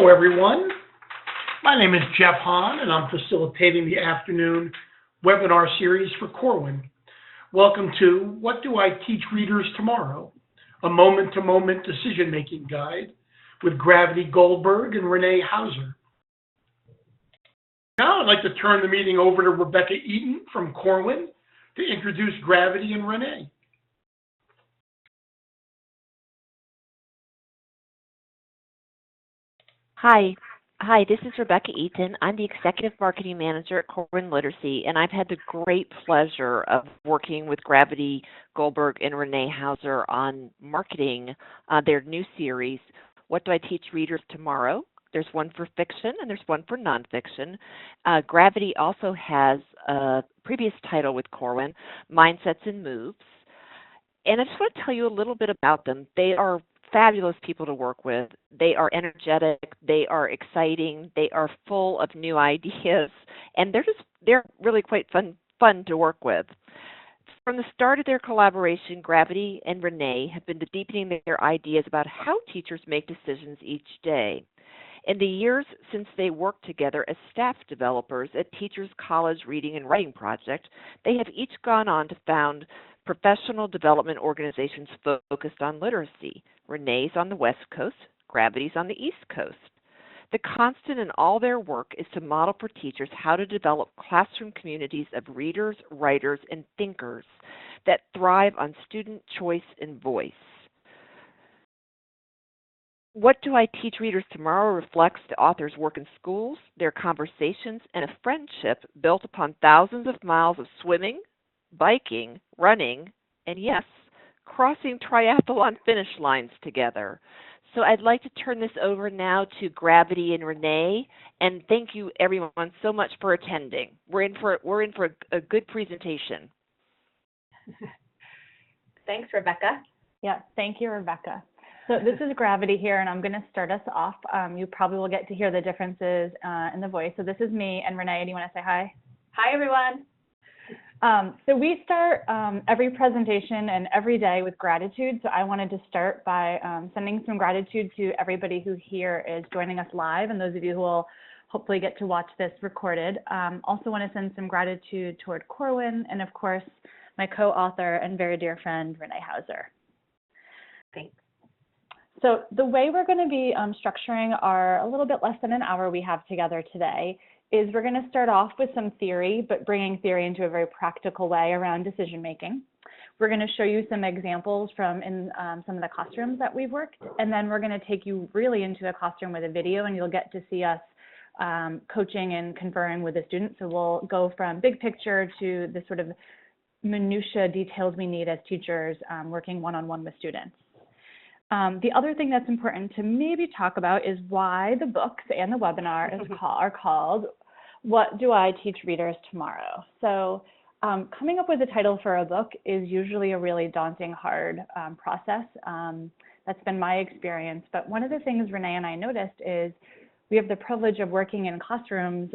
Hello, everyone. My name is Jeff Hahn, and I'm facilitating the afternoon webinar series for Corwin. Welcome to What Do I Teach Readers Tomorrow? A moment-to-moment decision-making guide with Gravity Goldberg and Renee Hauser. Now I'd like to turn the meeting over to Rebecca Eaton from Corwin to introduce Gravity and Renee. Hi, this is Rebecca Eaton. I'm the Executive Marketing Manager at Corwin Literacy, and I've had the great pleasure of working with Gravity Goldberg and Renee Hauser on marketing their new series, What Do I Teach Readers Tomorrow? There's one for fiction and there's one for nonfiction. Gravity also has a previous title with Corwin, Mindsets and Moves. And I just want to tell you a little bit about them. They are fabulous people to work with. They are energetic, they are exciting, they are full of new ideas, and they're really quite fun to work with. From the start of their collaboration, Gravity and Renee have been deepening their ideas about how teachers make decisions each day. In the years since they worked together as staff developers at Teachers College Reading and Writing Project, they have each gone on to found professional development organizations focused on literacy. Renee's on the West Coast, Gravity's on the East Coast. The constant in all their work is to model for teachers how to develop classroom communities of readers, writers, and thinkers that thrive on student choice and voice. What Do I Teach Readers Tomorrow reflects the author's work in schools, their conversations, and a friendship built upon thousands of miles of swimming, biking, running, and yes, crossing triathlon finish lines together. So I'd like to turn this over now to Gravity and Renee, and thank you everyone so much for attending. We're in for a good presentation. Thanks, Rebecca. Yeah, thank you, Rebecca. So this is Gravity here, and I'm going to start us off. You probably will get to hear the differences in the voice. So this is me, and Renee, do you want to say hi? Hi, everyone. So we start every presentation and every day with gratitude. So I wanted to start by sending some gratitude to everybody who here is joining us live, and those of you who will hopefully get to watch this recorded. Also want to send some gratitude toward Corwin and, of course, my co-author and very dear friend, Renee Hauser. Thanks. So the way we're going to be structuring our a little bit less than an hour we have together today is we're going to start off with some theory, but bringing theory into a very practical way around decision making. We're going to show you some examples from in some of the classrooms that we've worked, and then we're going to take you really into a classroom with a video, and you'll get to see us coaching and conferring with the students. So we'll go from big picture to the sort of minutia details we need as teachers working one-on-one with students. The other thing that's important to maybe talk about is why the books and the webinar are called What Do I Teach Readers Tomorrow? So coming up with a title for a book is usually a really daunting, hard process. That's been my experience. But one of the things Renee and I noticed is we have the privilege of working in classrooms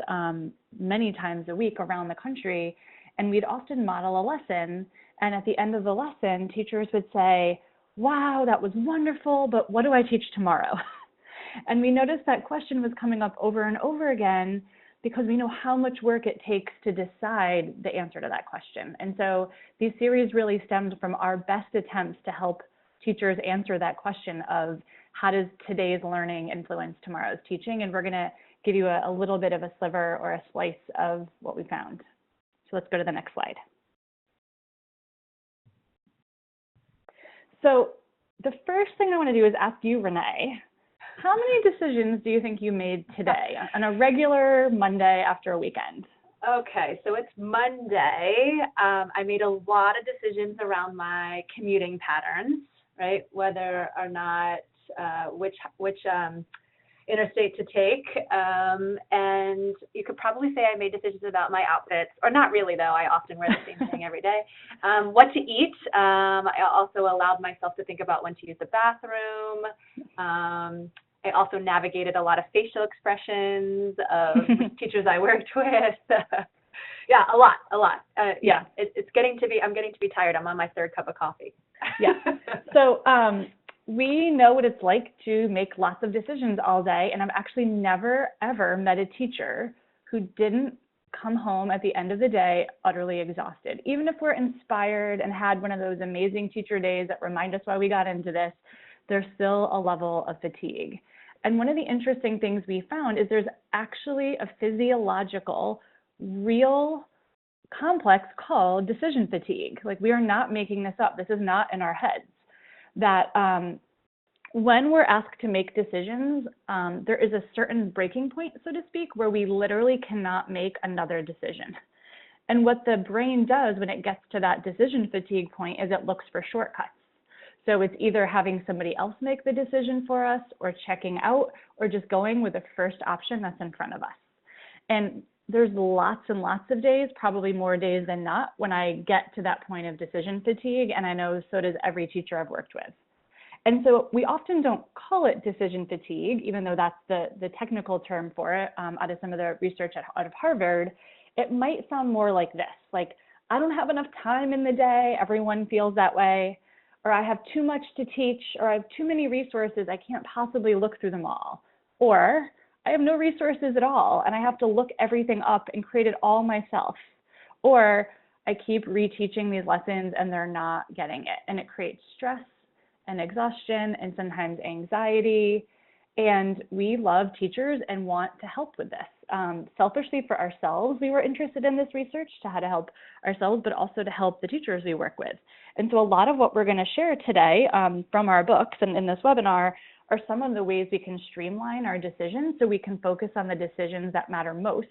many times a week around the country, and we'd often model a lesson. And at the end of the lesson, teachers would say, wow, that was wonderful, but what do I teach tomorrow? And we noticed that question was coming up over and over again because we know how much work it takes to decide the answer to that question. And so these series really stemmed from our best attempts to help teachers answer that question of how does today's learning influence tomorrow's teaching? And we're going to give you a little bit of a sliver or a slice of what we found. So let's go to the next slide. So the first thing I want to do is ask you, Renee, how many decisions do you think you made today on a regular Monday after a weekend? Okay, so it's Monday. I made a lot of decisions around my commuting patterns, right? Whether or not which interstate to take, and you could probably say I made decisions about my outfits, or not really though, I often wear the same thing every day. What to eat, I also allowed myself to think about when to use the bathroom. I also navigated a lot of facial expressions of teachers I worked with. Yeah, a lot. Yeah, I'm getting to be tired. I'm on my third cup of coffee. Yeah, so we know what it's like to make lots of decisions all day, and I've actually never, ever met a teacher who didn't come home at the end of the day utterly exhausted. Even if we're inspired and had one of those amazing teacher days that remind us why we got into this, there's still a level of fatigue. And one of the interesting things we found is there's actually a physiological, real complex called decision fatigue. Like, we are not making this up. This is not in our heads. That when we're asked to make decisions, there is a certain breaking point, so to speak, where we literally cannot make another decision. And what the brain does when it gets to that decision fatigue point is it looks for shortcuts. So it's either having somebody else make the decision for us, or checking out, or just going with the first option that's in front of us. And there's lots and lots of days, probably more days than not, when I get to that point of decision fatigue, and I know so does every teacher I've worked with. And so we often don't call it decision fatigue, even though that's the technical term for it. Out of some of the research out of Harvard, it might sound more like this, like, I don't have enough time in the day, everyone feels that way, or I have too much to teach, or I have too many resources, I can't possibly look through them all. Or I have no resources at all, and I have to look everything up and create it all myself. Or I keep reteaching these lessons and they're not getting it. And it creates stress and exhaustion and sometimes anxiety. And we love teachers and want to help with this. Selfishly for ourselves, we were interested in this research to how to help ourselves, but also to help the teachers we work with. And so a lot of what we're going to share today from our books and in this webinar are some of the ways we can streamline our decisions so we can focus on the decisions that matter most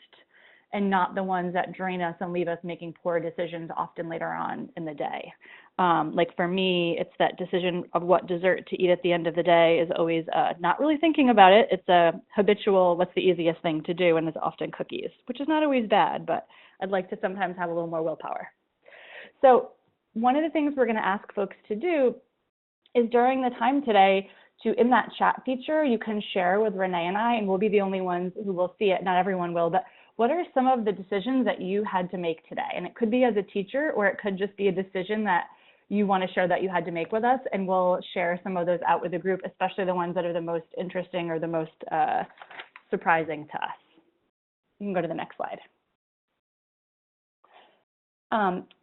and not the ones that drain us and leave us making poor decisions often later on in the day. Like for me, it's that decision of what dessert to eat at the end of the day is always not really thinking about it. It's a habitual, what's the easiest thing to do, and it's often cookies, which is not always bad, but I'd like to sometimes have a little more willpower. So one of the things we're going to ask folks to do is during the time today in that chat feature, you can share with Renee and I, and we'll be the only ones who will see it. Not everyone will, but what are some of the decisions that you had to make today? And it could be as a teacher, or it could just be a decision that you want to share that you had to make with us, and we'll share some of those out with the group, especially the ones that are the most interesting or the most surprising to us. You can go to the next slide.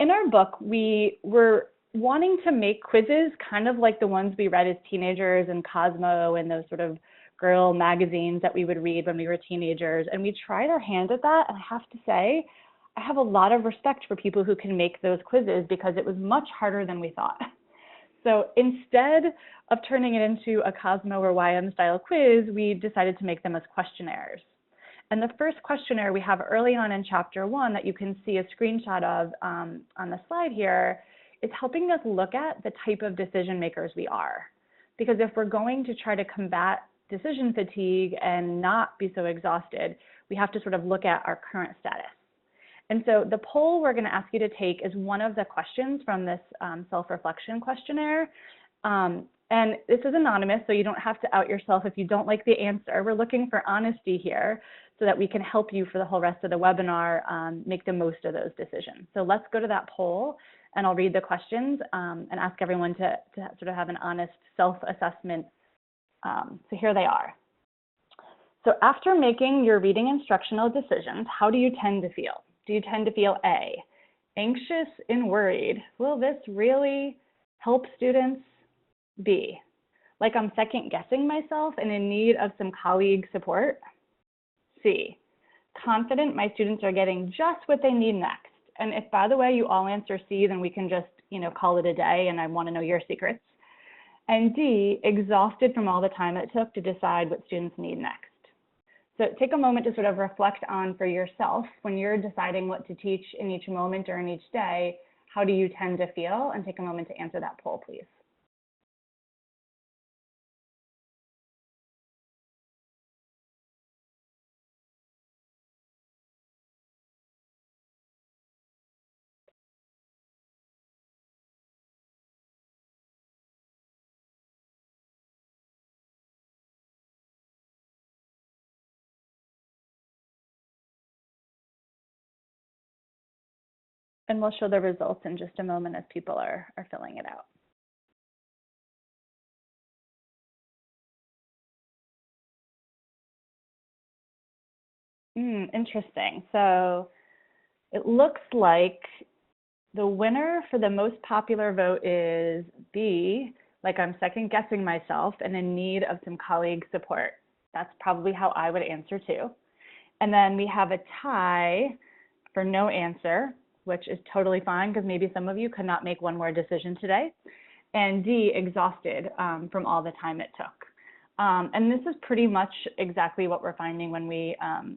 In our book, we were wanting to make quizzes kind of like the ones we read as teenagers in Cosmo and those sort of girl magazines that we would read when we were teenagers. And we tried our hand at that. And I have to say, I have a lot of respect for people who can make those quizzes because it was much harder than we thought. So instead of turning it into a Cosmo or YM style quiz, we decided to make them as questionnaires. And the first questionnaire we have early on in chapter 1 that you can see a screenshot of on the slide here is helping us look at the type of decision makers we are. Because if we're going to try to combat decision fatigue and not be so exhausted, we have to sort of look at our current status. And so the poll we're going to ask you to take is one of the questions from this self-reflection questionnaire. And this is anonymous, so you don't have to out yourself if you don't like the answer. We're looking for honesty here so that we can help you for the whole rest of the webinar make the most of those decisions. So let's go to that poll, and I'll read the questions and ask everyone to sort of have an honest self-assessment. So here they are. So after making your reading instructional decisions, how do you tend to feel? Do you tend to feel A, anxious and worried? Will this really help students? B, like I'm second guessing myself and in need of some colleague support? C, confident my students are getting just what they need next. And if, by the way, you all answer C, then we can just, call it a day, and I want to know your secrets. And D, exhausted from all the time it took to decide what students need next. So take a moment to sort of reflect on for yourself when you're deciding what to teach in each moment or in each day, how do you tend to feel? And take a moment to answer that poll, please. And we'll show the results in just a moment as people are filling it out. Interesting. So it looks like the winner for the most popular vote is B, like I'm second guessing myself and in need of some colleague support. That's probably how I would answer too. And then we have a tie for no answer, which is totally fine because maybe some of you could not make one more decision today. And D, exhausted from all the time it took. And this is pretty much exactly what we're finding when we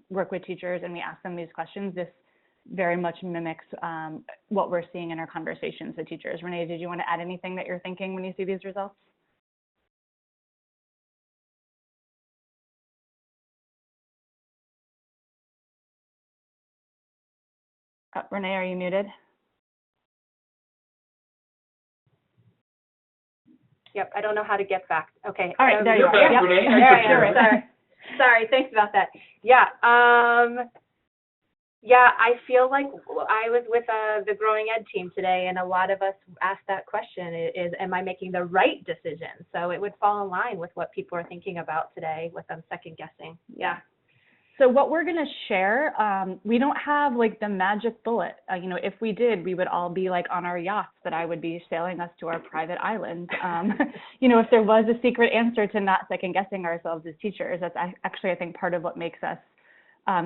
work with teachers and we ask them these questions. This very much mimics what we're seeing in our conversations with teachers. Renee, did you want to add anything that you're thinking when you see these results? Renee, are you muted? Yep, I don't know how to get back. Okay. All right, there you go. Yep. Renee. There I am. Sorry, thanks about that. Yeah, I feel like I was with the growing ed team today, and a lot of us asked that question, am I making the right decision? So it would fall in line with what people are thinking about today with them second guessing. Yeah. So what we're going to share, we don't have like the magic bullet. If we did, we would all be like on our yachts that I would be sailing us to our private island. If there was a secret answer to not second guessing ourselves as teachers, that's actually, I think, part of what makes us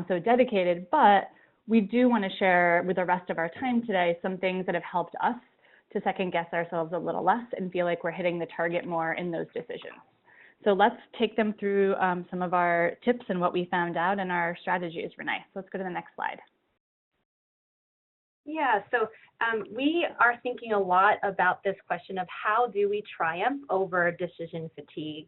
so dedicated. But we do want to share with the rest of our time today some things that have helped us to second guess ourselves a little less and feel like we're hitting the target more in those decisions. So let's take them through some of our tips and what we found out and our strategies, Renee. So let's go to the next slide. Yeah, so we are thinking a lot about this question of how do we triumph over decision fatigue.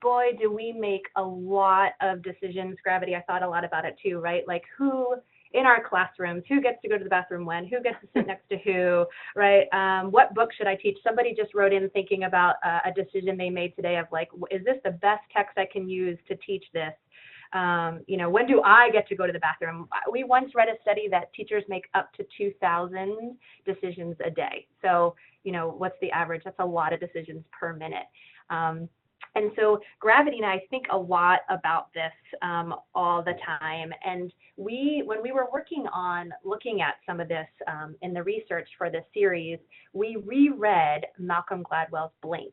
Boy, do we make a lot of decisions. Gravity, I thought a lot about it too, right? Like who in our classrooms, who gets to go to the bathroom when, who gets to sit next to who, right? What book should I teach? Somebody just wrote in thinking about a decision they made today of like, is this the best text I can use to teach this? When do I get to go to the bathroom? We once read a study that teachers make up to 2,000 decisions a day. So, what's the average? That's a lot of decisions per minute. And so Gravity and I think a lot about this all the time. And when we were working on looking at some of this in the research for this series, we reread Malcolm Gladwell's Blink.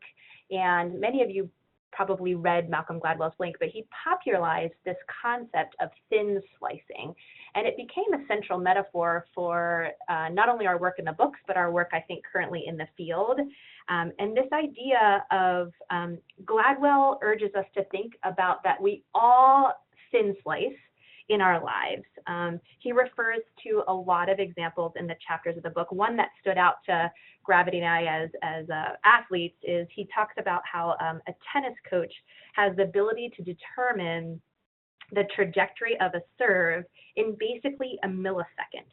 And many of you probably read Malcolm Gladwell's Blink, but he popularized this concept of thin slicing. And it became a central metaphor for not only our work in the books, but our work, I think, currently in the field. And this idea of Gladwell urges us to think about that we all thin slice in our lives. He refers to a lot of examples in the chapters of the book. One that stood out to Gravity and I as athletes is he talks about how a tennis coach has the ability to determine the trajectory of a serve in basically a millisecond.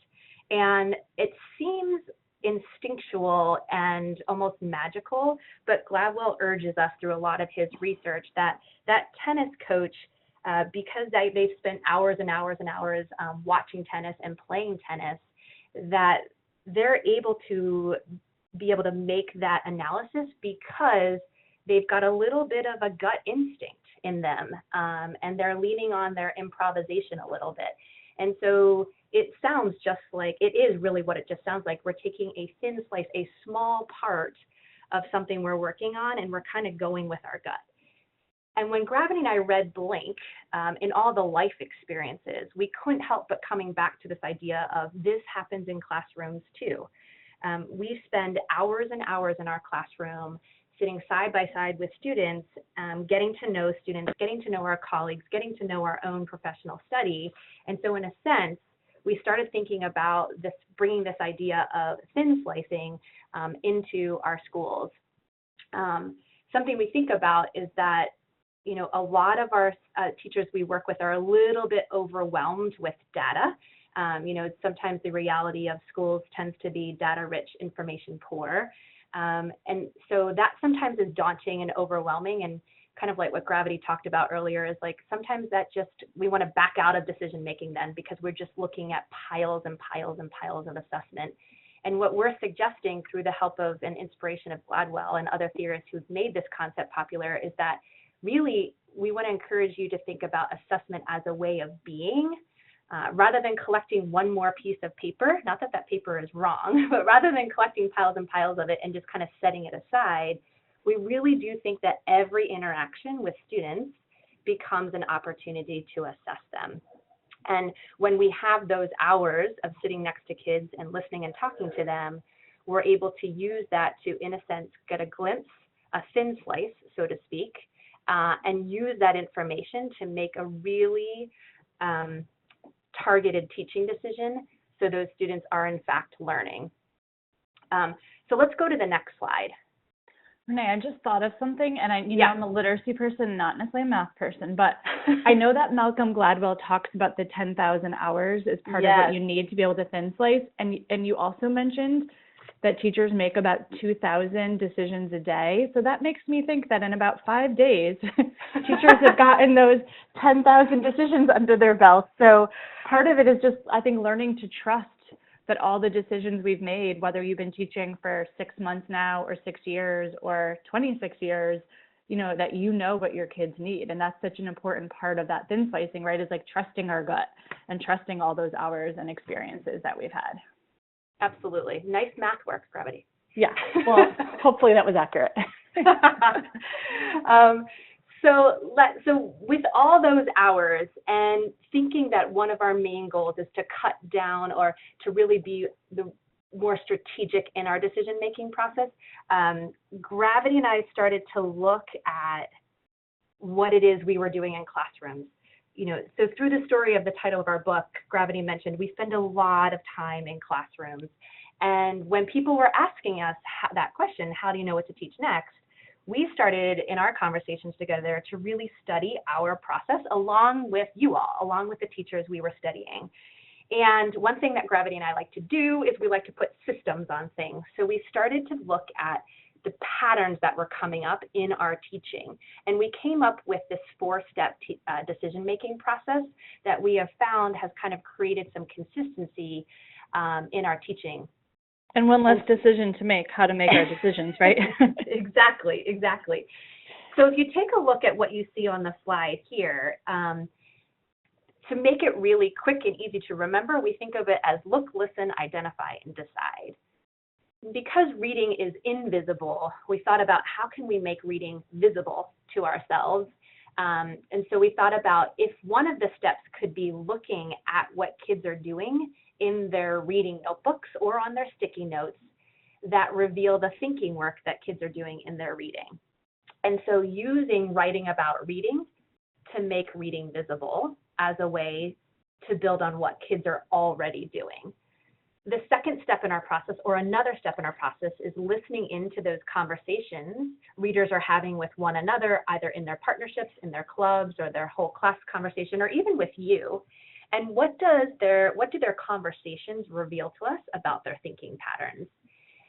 And it seems instinctual and almost magical, but Gladwell urges us through a lot of his research that tennis coach, because they've spent hours and hours and hours watching tennis and playing tennis, that they're able to make that analysis because they've got a little bit of a gut instinct in them, and they're leaning on their improvisation a little bit. And so it sounds just like, it is really what it just sounds like. We're taking a thin slice, a small part of something we're working on, and we're kind of going with our gut. And when Gravity and I read Blink, in all the life experiences, we couldn't help but coming back to this idea of this happens in classrooms too. We spend hours and hours in our classroom sitting side by side with students, getting to know students, getting to know our colleagues, getting to know our own professional study. And so in a sense, we started thinking about this, bringing this idea of thin slicing into our schools. Something we think about is that, a lot of our teachers we work with are a little bit overwhelmed with data. Sometimes the reality of schools tends to be data-rich, information poor. And so that sometimes is daunting and overwhelming, and kind of like what Gravity talked about earlier is like sometimes that we want to back out of decision making then because we're just looking at piles and piles and piles of assessment. And what we're suggesting through the help of an inspiration of Gladwell and other theorists who've made this concept popular is that really we want to encourage you to think about assessment as a way of being, rather than collecting one more piece of paper. Not that that paper is wrong, but rather than collecting piles and piles of it and just kind of setting it aside, we really do think that every interaction with students becomes an opportunity to assess them. And when we have those hours of sitting next to kids and listening and talking to them, we're able to use that to, in a sense, get a glimpse, a thin slice, so to speak, and use that information to make a really targeted teaching decision so those students are, in fact, learning. So let's go to the next slide. Renee, I just thought of something, and I'm a literacy person, not necessarily a math person, but I know that Malcolm Gladwell talks about the 10,000 hours as part of what you need to be able to thin slice, and you also mentioned that teachers make about 2,000 decisions a day. So that makes me think that in about 5 days, teachers have gotten those 10,000 decisions under their belt. So part of it is just, I think, learning to trust that all the decisions we've made, whether you've been teaching for 6 months now or 6 years or 26 years, that you know what your kids need. And that's such an important part of that thin slicing, right? Is like trusting our gut and trusting all those hours and experiences that we've had. Absolutely. Nice math work, Gravity. Yeah. Well, hopefully that was accurate. So with all those hours and thinking that one of our main goals is to cut down or to really be the more strategic in our decision-making process, Gravity and I started to look at what it is we were doing in classrooms. So through the story of the title of our book, Gravity mentioned, we spend a lot of time in classrooms. And when people were asking us that question, how do you know what to teach next? We started in our conversations together to really study our process along with you all, along with the teachers we were studying. And one thing that Gravity and I like to do is we like to put systems on things. So we started to look at the patterns that were coming up in our teaching. And we came up with this 4-step decision-making process that we have found has kind of created some consistency in our teaching. And one less decision to make, how to make our decisions, right? Exactly. So if you take a look at what you see on the slide here, to make it really quick and easy to remember, we think of it as look, listen, identify, and decide. Because reading is invisible, we thought about how can we make reading visible to ourselves. And so we thought about if one of the steps could be looking at what kids are doing in their reading notebooks or on their sticky notes that reveal the thinking work that kids are doing in their reading. And so using writing about reading to make reading visible as a way to build on what kids are already doing. The second step in our process, or another step in our process, is listening into those conversations readers are having with one another, either in their partnerships, in their clubs, or their whole class conversation, or even with you. And what do their conversations reveal to us about their thinking patterns?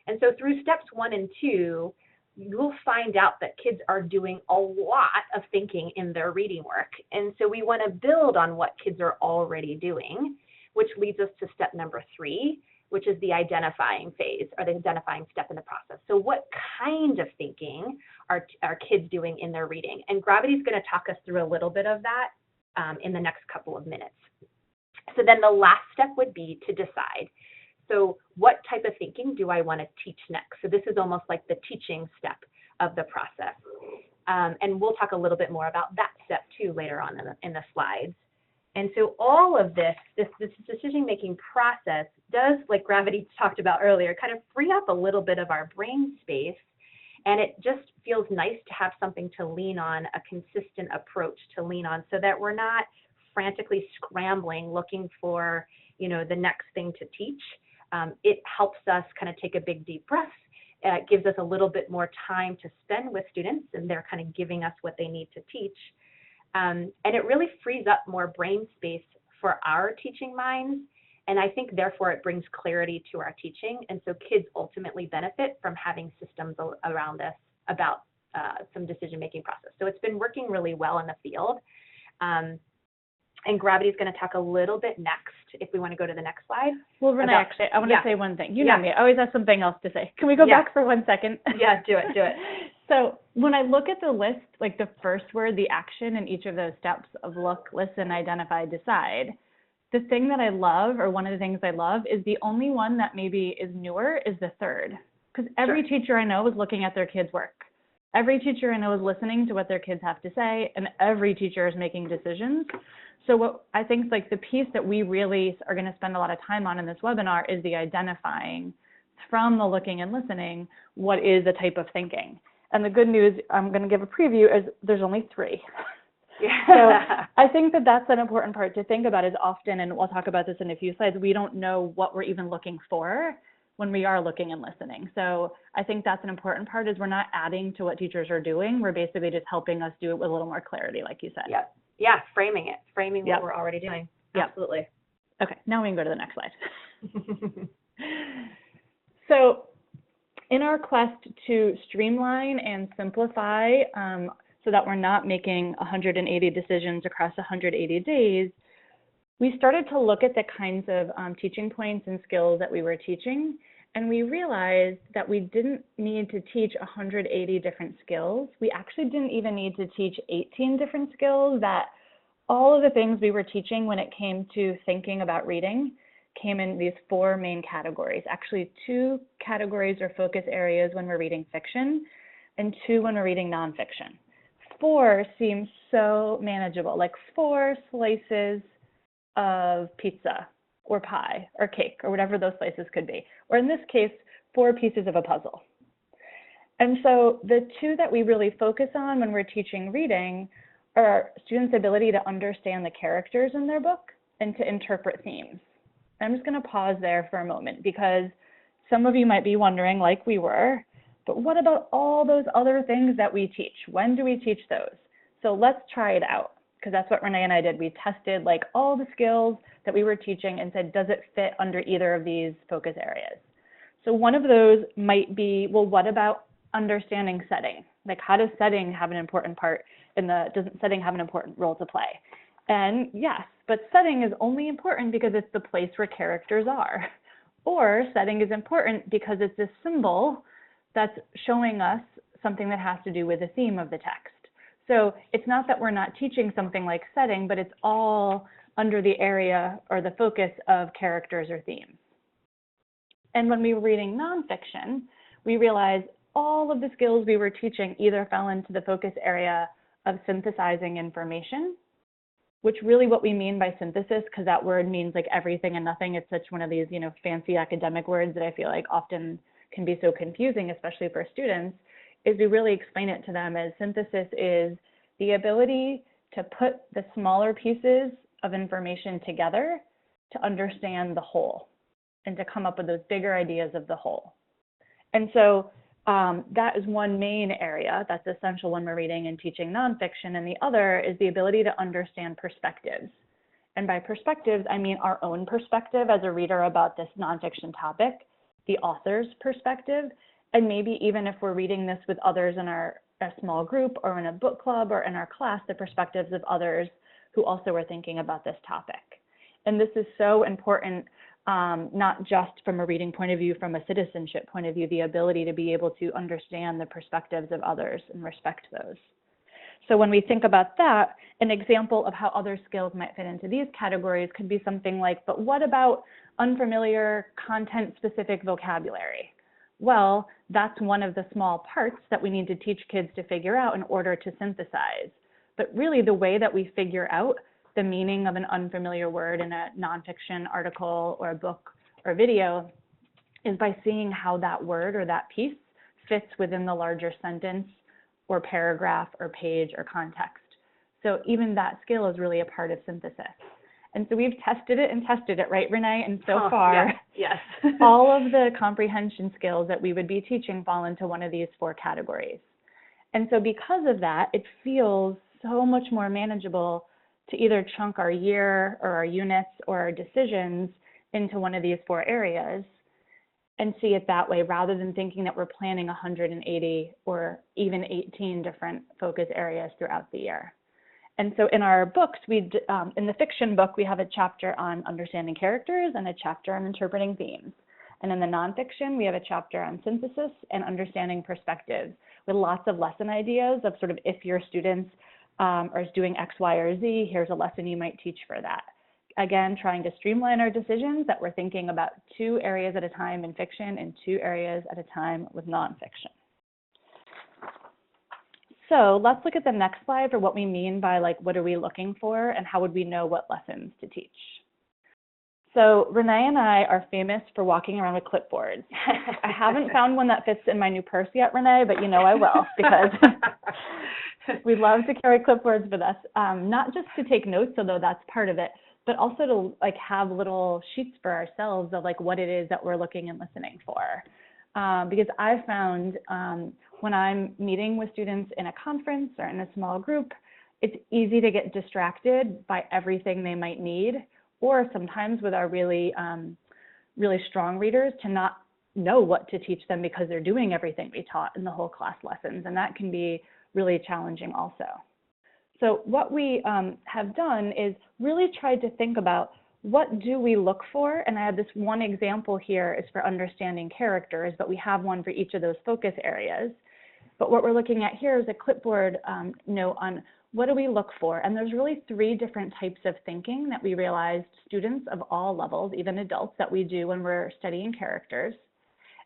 And so through steps 1 and 2, you'll find out that kids are doing a lot of thinking in their reading work. And so we want to build on what kids are already doing, which leads us to step number 3, which is the identifying phase, or the identifying step in the process. So what kind of thinking are kids doing in their reading? And Gravity is going to talk us through a little bit of that in the next couple of minutes. So then the last step would be to decide. So what type of thinking do I want to teach next? So this is almost like the teaching step of the process. And we'll talk a little bit more about that step too later on in the slides. And so all of this decision-making process does, like Gravity talked about earlier, kind of free up a little bit of our brain space. And it just feels nice to have something to lean on, a consistent approach to lean on, so that we're not frantically scrambling, looking for, the next thing to teach. It helps us kind of take a big, deep breath. It gives us a little bit more time to spend with students, and they're kind of giving us what they need to teach. And it really frees up more brain space for our teaching minds. And I think, therefore, it brings clarity to our teaching. And so kids ultimately benefit from having systems around this about some decision-making process. So it's been working really well in the field. And Gravity is going to talk a little bit next, if we want to go to the next slide. Well, Renee, actually, I want to say one thing. You know me, I always have something else to say. Can we go back for 1 second? Yeah, do it. So when I look at the list, like the first word, the action in each of those steps of look, listen, identify, decide, the thing that I love, or one of the things I love, is the only one that maybe is newer is the third. Because every teacher I know is looking at their kids' work. Every teacher I know is listening to what their kids have to say, and every teacher is making decisions. So what I think like the piece that we really are going to spend a lot of time on in this webinar is the identifying from the looking and listening, what is a type of thinking. And the good news, I'm going to give a preview, is there's only 3. So I think that that's an important part to think about is often, and we'll talk about this in a few slides, we don't know what we're even looking for when we are looking and listening. So I think that's an important part is we're not adding to what teachers are doing. We're basically just helping us do it with a little more clarity, like you said. Yeah, framing what we're already doing. Absolutely. Okay, now we can go to the next slide. So in our quest to streamline and simplify so that we're not making 180 decisions across 180 days, we started to look at the kinds of teaching points and skills that we were teaching, and we realized that we didn't need to teach 180 different skills. We actually didn't even need to teach 18 different skills, that all of the things we were teaching when it came to thinking about reading came in these 4 main categories. Actually, 2 categories or focus areas when we're reading fiction, and 2 when we're reading nonfiction. 4 seems so manageable, like 4 slices of pizza or pie or cake or whatever those slices could be. Or in this case, 4 pieces of a puzzle. And so the 2 that we really focus on when we're teaching reading are students' ability to understand the characters in their book and to interpret themes. I'm just going to pause there for a moment because some of you might be wondering, like we were, but what about all those other things that we teach? When do we teach those? So let's try it out, because that's what Renee and I did. We tested like all the skills that we were teaching and said, does it fit under either of these focus areas? So one of those might be, well, what about understanding setting? Like, how does setting have an important part doesn't setting have an important role to play? And yes, but setting is only important because it's the place where characters are. Or setting is important because it's a symbol that's showing us something that has to do with the theme of the text. So it's not that we're not teaching something like setting, but it's all under the area or the focus of characters or themes. And when we were reading nonfiction, we realized all of the skills we were teaching either fell into the focus area of synthesizing information, which really what we mean by synthesis, because that word means like everything and nothing. It's such one of these, fancy academic words that I feel like often can be so confusing, especially for students, is we really explain it to them as synthesis is the ability to put the smaller pieces of information together to understand the whole and to come up with those bigger ideas of the whole. And so that is one main area that's essential when we're reading and teaching nonfiction, and the other is the ability to understand perspectives. And by perspectives, I mean our own perspective as a reader about this nonfiction topic, the author's perspective, and maybe even if we're reading this with others in a small group or in a book club or in our class, the perspectives of others who also are thinking about this topic. And this is so important, not just from a reading point of view, from a citizenship point of view, the ability to be able to understand the perspectives of others and respect those. So when we think about that, an example of how other skills might fit into these categories could be something like, but what about unfamiliar content-specific vocabulary? Well, that's one of the small parts that we need to teach kids to figure out in order to synthesize. But really the way that we figure out the meaning of an unfamiliar word in a nonfiction article or a book or video is by seeing how that word or that piece fits within the larger sentence or paragraph or page or context. So even that skill is really a part of synthesis. And so we've tested it, right, Renee? And so far, yes. all of the comprehension skills that we would be teaching fall into one of these 4 categories. And so because of that, it feels so much more manageable to either chunk our year or our units or our decisions into one of these 4 areas and see it that way, rather than thinking that we're planning 180 or even 18 different focus areas throughout the year. And so in our books, in the fiction book, we have a chapter on understanding characters and a chapter on interpreting themes. And in the nonfiction, we have a chapter on synthesis and understanding perspectives, with lots of lesson ideas of sort of if your students are doing X, Y, or Z, here's a lesson you might teach for that. Again, trying to streamline our decisions that we're thinking about 2 areas at a time in fiction and 2 areas at a time with nonfiction. So let's look at the next slide for what we mean by like, what are we looking for and how would we know what lessons to teach? So Renee and I are famous for walking around with clipboards. I haven't found one that fits in my new purse yet, Renee, but you know I will, because we love to carry clipboards with us, not just to take notes, although that's part of it, but also to like have little sheets for ourselves of like what it is that we're looking and listening for. Because I've found when I'm meeting with students in a conference or in a small group, it's easy to get distracted by everything they might need, or sometimes with our really, really strong readers to not know what to teach them because they're doing everything we taught in the whole class lessons, and that can be really challenging also. So what we have done is really tried to think about what do we look for, and I have this one example here is for understanding characters, but we have one for each of those focus areas. But what we're looking at here is a clipboard note on what do we look for, and there's really 3 different types of thinking that we realized students of all levels, even adults, that we do when we're studying characters.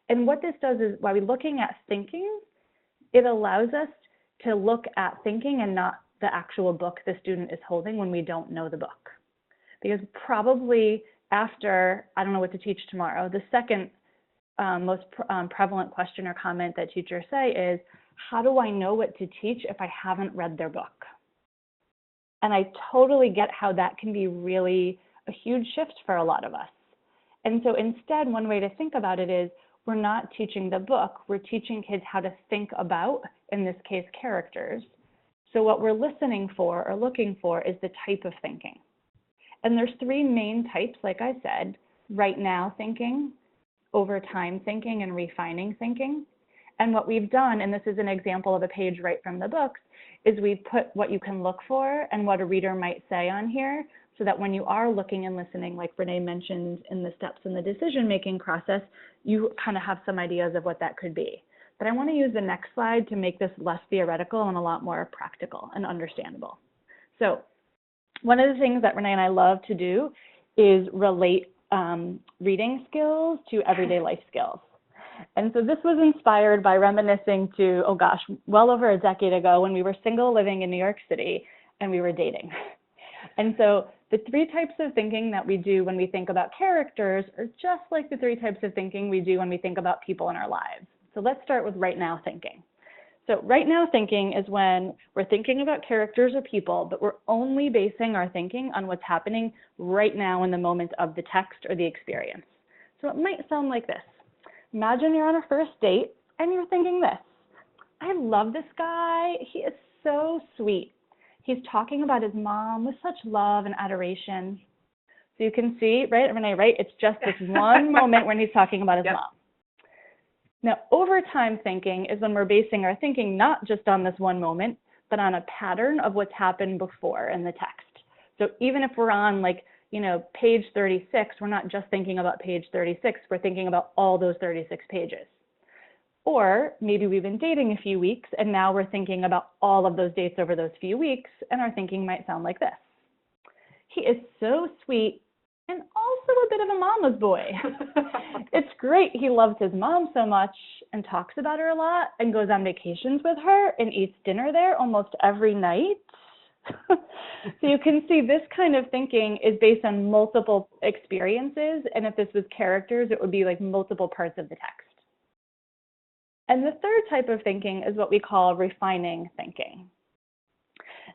And what this does is, while we're looking at thinking, it allows us to look at thinking and not the actual book the student is holding when we don't know the book. Because probably after, I don't know what to teach tomorrow, the second most prevalent question or comment that teachers say is, how do I know what to teach if I haven't read their book? And I totally get how that can be really a huge shift for a lot of us. And so instead, one way to think about it is, we're not teaching the book, we're teaching kids how to think about, in this case, characters. So what we're listening for or looking for is the type of thinking. And there's 3 main types, like I said: right now thinking, over time thinking, and refining thinking. And what we've done, and this is an example of a page right from the books, is we've put what you can look for and what a reader might say on here, so that when you are looking and listening, like Renee mentioned in the steps in the decision-making process, you kind of have some ideas of what that could be. But I want to use the next slide to make this less theoretical and a lot more practical and understandable. So one of the things that Renee and I love to do is relate reading skills to everyday life skills. And so this was inspired by reminiscing to, oh gosh, well over a decade ago when we were single living in New York City and we were dating. And so the 3 types of thinking that we do when we think about characters are just like the 3 types of thinking we do when we think about people in our lives. So let's start with right now thinking. So right now thinking is when we're thinking about characters or people, but we're only basing our thinking on what's happening right now in the moment of the text or the experience. So it might sound like this. Imagine you're on a first date and you're thinking this: I love this guy, he is so sweet. He's talking about his mom with such love and adoration. So you can see, right, Renee, right? It's just this one moment when he's talking about his mom. Now, overtime thinking is when we're basing our thinking not just on this one moment, but on a pattern of what's happened before in the text. So even if we're on page 36, we're not just thinking about page 36, we're thinking about all those 36 pages. Or maybe we've been dating a few weeks and now we're thinking about all of those dates over those few weeks, and our thinking might sound like this: he is so sweet and also a bit of a mama's boy. It's great he loves his mom so much and talks about her a lot and goes on vacations with her and eats dinner there almost every night. So you can see this kind of thinking is based on multiple experiences, and if this was characters, it would be like multiple parts of the text. And the 3rd type of thinking is what we call refining thinking.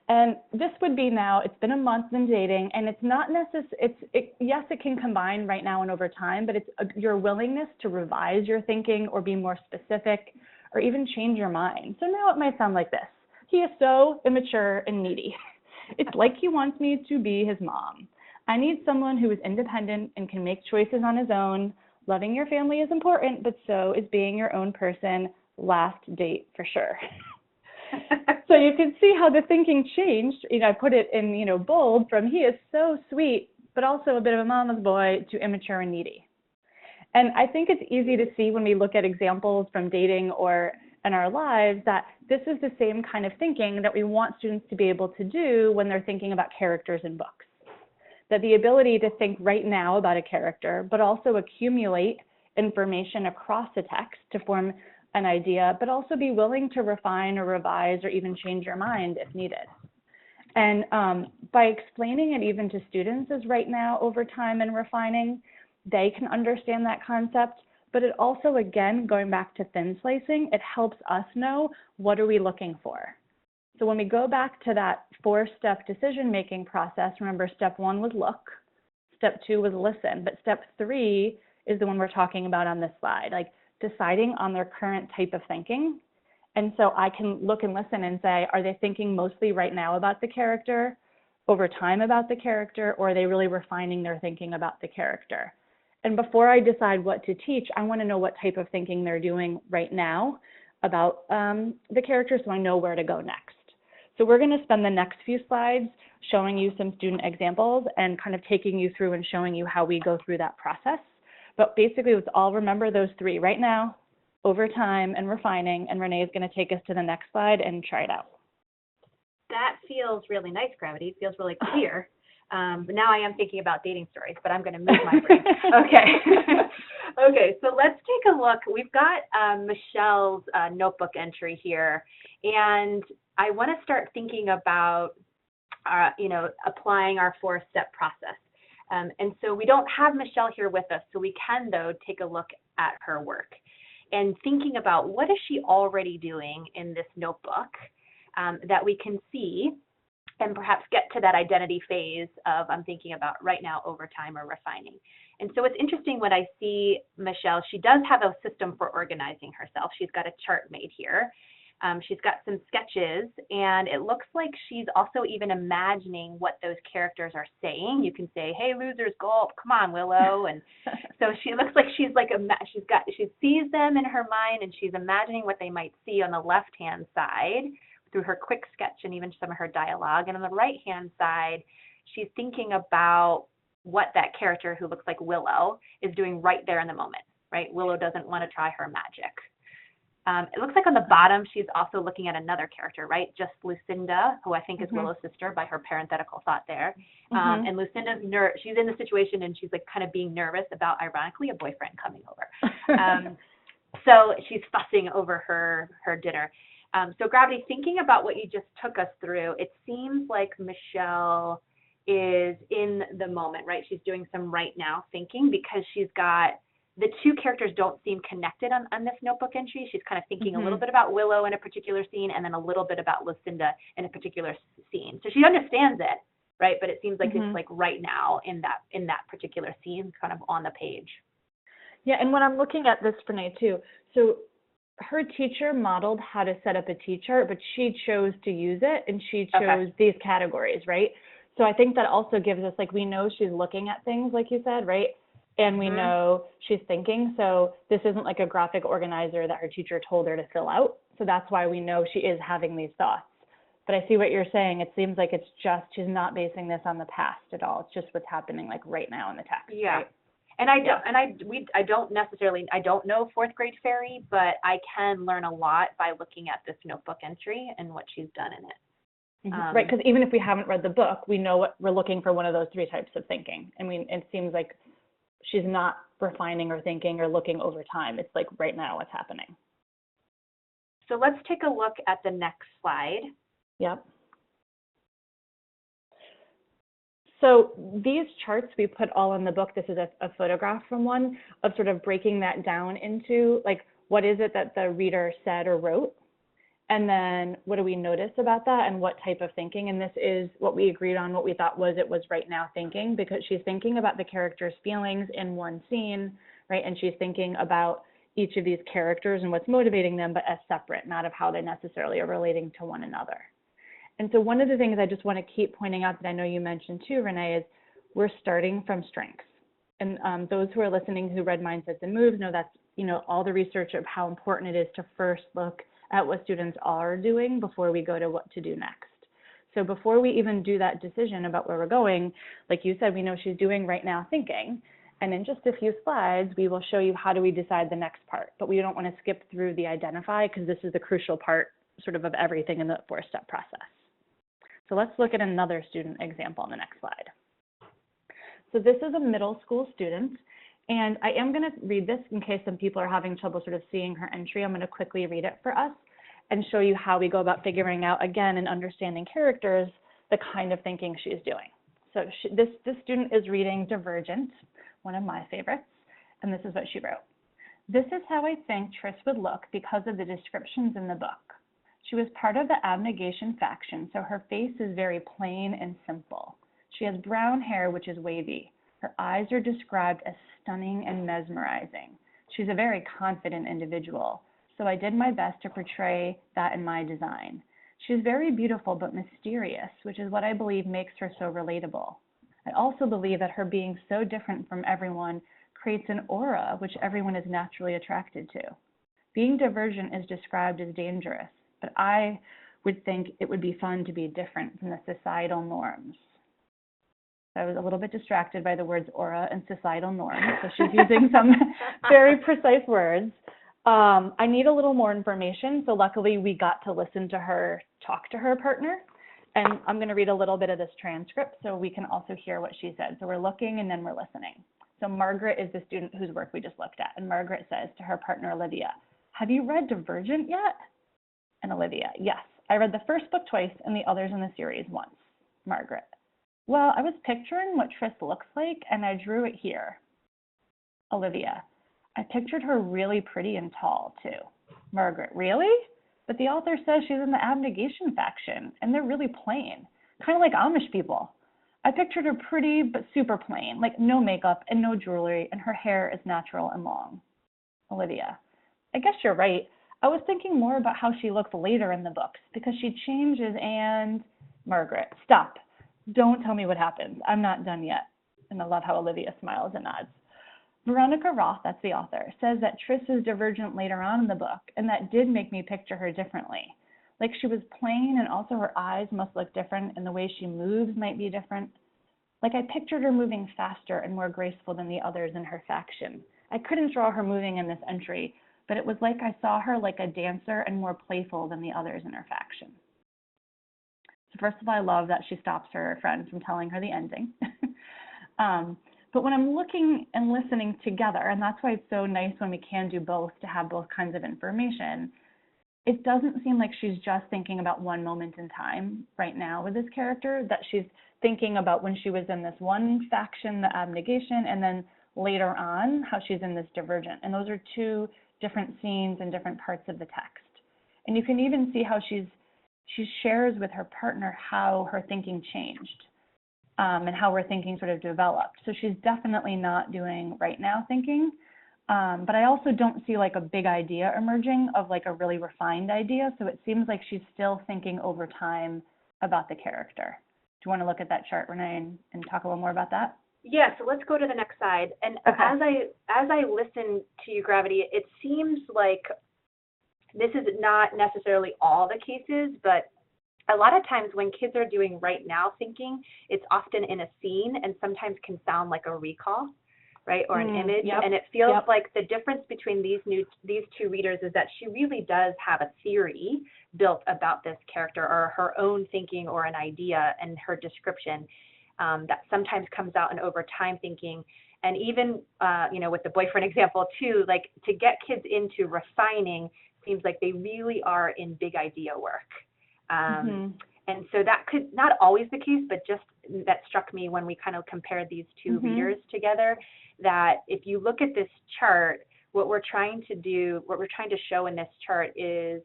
And this would be now, it's been a month in dating, and it's not necessary, yes, it can combine right now and over time, but it's your willingness to revise your thinking or be more specific or even change your mind. So now it might sound like this: he is so immature and needy. It's like he wants me to be his mom. I need someone who is independent and can make choices on his own. Loving your family is important, but so is being your own person. Last date for sure. So you can see how the thinking changed. I put it in, bold, from he is so sweet, but also a bit of a mama's boy, to immature and needy. And I think it's easy to see when we look at examples from dating or in our lives, that this is the same kind of thinking that we want students to be able to do when they're thinking about characters in books. That the ability to think right now about a character, but also accumulate information across a text to form an idea, but also be willing to refine or revise or even change your mind if needed. And by explaining it even to students as right now, over time, and refining, they can understand that concept. But it also, again, going back to thin slicing, it helps us know what are we looking for. So when we go back to that 4-step decision-making process, remember step 1 was look, step 2 was listen, but step 3 is the one we're talking about on this slide, like deciding on their current type of thinking. And so I can look and listen and say, are they thinking mostly right now about the character, over time about the character, or are they really refining their thinking about the character? And before I decide what to teach, I want to know what type of thinking they're doing right now about the character, so I know where to go next. So we're going to spend the next few slides showing you some student examples and kind of taking you through and showing you how we go through that process. But basically, let's all remember those 3 right now, over time, and refining. And Renee is going to take us to the next slide and try it out. That feels really nice, Gravity. It feels really clear. But now I am thinking about dating stories, but I'm going to move my brain. Okay. Okay, so let's take a look. We've got Michelle's notebook entry here, and I want to start thinking about, applying our 4-step process. And so we don't have Michelle here with us, so we can, though, take a look at her work and thinking about what is she already doing in this notebook that we can see, and perhaps get to that identity phase of I'm thinking about right now, over time, or refining. And so it's interesting when I see Michelle, she does have a system for organizing herself. She's got a chart made here. She's got some sketches, and it looks like she's also even imagining what those characters are saying. You can say, hey, losers, gulp, come on, Willow. And so she looks like she sees them in her mind, and she's imagining what they might see on the left-hand side through her quick sketch and even some of her dialogue. And on the right-hand side, she's thinking about what that character who looks like Willow is doing right there in the moment, right? Willow doesn't want to try her magic. It looks like on the bottom, she's also looking at another character, right? Just Lucinda, who I think is Willow's sister by her parenthetical thought there. And Lucinda's she's in the situation, and she's like kind of being nervous about, ironically, a boyfriend coming over. So she's fussing over her dinner. So Gravity, thinking about what you just took us through, it seems like Michelle is in the moment, right? She's doing some right now thinking, because she's got the 2 characters don't seem connected on this notebook entry. She's kind of thinking a little bit about Willow in a particular scene, and then a little bit about Lucinda in a particular scene. So she understands it, right? But it seems like it's like right now in that particular scene, kind of on the page. Yeah, and when I'm looking at this, Renee, too, so her teacher modeled how to set up a T-chart, but she chose to use it, and she chose these categories, right? So I think that also gives us, like, we know she's looking at things, like you said, right? And we know she's thinking. So this isn't like a graphic organizer that her teacher told her to fill out. So that's why we know she is having these thoughts. But I see what you're saying. It seems like it's just, she's not basing this on the past at all. It's just what's happening like right now in the text. Yeah. Right? And I don't know 4th grade fairy, but I can learn a lot by looking at this notebook entry and what she's done in it. Right, because even if we haven't read the book, we know what we're looking for, one of those 3 types of thinking. I mean, it seems like she's not refining or thinking or looking over time. It's like right now what's happening. So let's take a look at the next slide. Yep. So these charts we put all in the book. This is a photograph from one of sort of breaking that down into like, what is it that the reader said or wrote? And then what do we notice about that and what type of thinking? And this is what we agreed on, what we thought it was right now thinking, because she's thinking about the character's feelings in one scene, right? And she's thinking about each of these characters and what's motivating them, but as separate, not of how they necessarily are relating to one another. And so one of the things I just want to keep pointing out that I know you mentioned too, Renee, is we're starting from strengths. And those who are listening who read Mindsets and Moves know that's, all the research of how important it is to first look at what students are doing before we go to what to do next. So before we even do that decision about where we're going, like you said, we know she's doing right now thinking. And in just a few slides, we will show you how do we decide the next part. But we don't want to skip through the identify because this is the crucial part sort of everything in the 4-step process. So let's look at another student example on the next slide. So this is a middle school student. And I am going to read this in case some people are having trouble sort of seeing her entry. I'm going to quickly read it for us and show you how we go about figuring out, again, and understanding characters, the kind of thinking she's doing. So this student is reading Divergent, one of my favorites, and this is what she wrote. This is how I think Tris would look because of the descriptions in the book. She was part of the abnegation faction, so her face is very plain and simple. She has brown hair, which is wavy. Her eyes are described as stunning and mesmerizing. She's a very confident individual, so I did my best to portray that in my design. She's very beautiful but mysterious, which is what I believe makes her so relatable. I also believe that her being so different from everyone creates an aura which everyone is naturally attracted to. Being divergent is described as dangerous, but I would think it would be fun to be different from the societal norms. I was a little bit distracted by the words aura and societal norms, so she's using some very precise words. I need a little more information, so luckily we got to listen to her talk to her partner, and I'm going to read a little bit of this transcript so we can also hear what she said. So we're looking and then we're listening. So Margaret is the student whose work we just looked at, and Margaret says to her partner Olivia, "Have you read Divergent yet?" And Olivia, "Yes, I read the first book twice and the others in the series once." Margaret, "Well, I was picturing what Tris looks like and I drew it here." Olivia, "I pictured her really pretty and tall too." Margaret, "Really? But the author says she's in the abnegation faction and they're really plain, kind of like Amish people. I pictured her pretty but super plain, like no makeup and no jewelry, and her hair is natural and long." Olivia, "I guess you're right. I was thinking more about how she looks later in the books because she changes and..." Margaret, "Stop. Don't tell me what happens. I'm not done yet." And I love how Olivia smiles and nods. Veronica Roth, that's the author, says that Tris is divergent later on in the book, and that did make me picture her differently. Like she was plain, and also her eyes must look different, and the way she moves might be different. Like I pictured her moving faster and more graceful than the others in her faction. I couldn't draw her moving in this entry, but it was like I saw her like a dancer and more playful than the others in her faction. So first of all, I love that she stops her friend from telling her the ending. But when I'm looking and listening together, and that's why it's so nice when we can do both, to have both kinds of information, it doesn't seem like she's just thinking about one moment in time right now with this character, that she's thinking about when she was in this one faction, the abnegation, and then later on, how she's in this divergent. And those are two different scenes and different parts of the text. And you can even see how she shares with her partner how her thinking changed. And how her thinking sort of developed. So she's definitely not doing right now thinking, but I also don't see like a big idea emerging of like a really refined idea. So it seems like she's still thinking over time about the character. Do you want to look at that chart, Renee, and talk a little more about that? Yeah, so let's go to the next slide. And okay. as I listen to you, Gravity, it seems like this is not necessarily all the cases, but a lot of times when kids are doing right now thinking, it's often in a scene and sometimes can sound like a recall, right, or an image. Yep, and it feels like the difference between these two readers is that she really does have a theory built about this character, or her own thinking, or an idea and her description that sometimes comes out in over time thinking. And even, with the boyfriend example too, like to get kids into refining seems like they really are in big idea work. And so that could not always the case, but just that struck me when we kind of compared these two readers together, that if you look at this chart, what we're trying to show in this chart is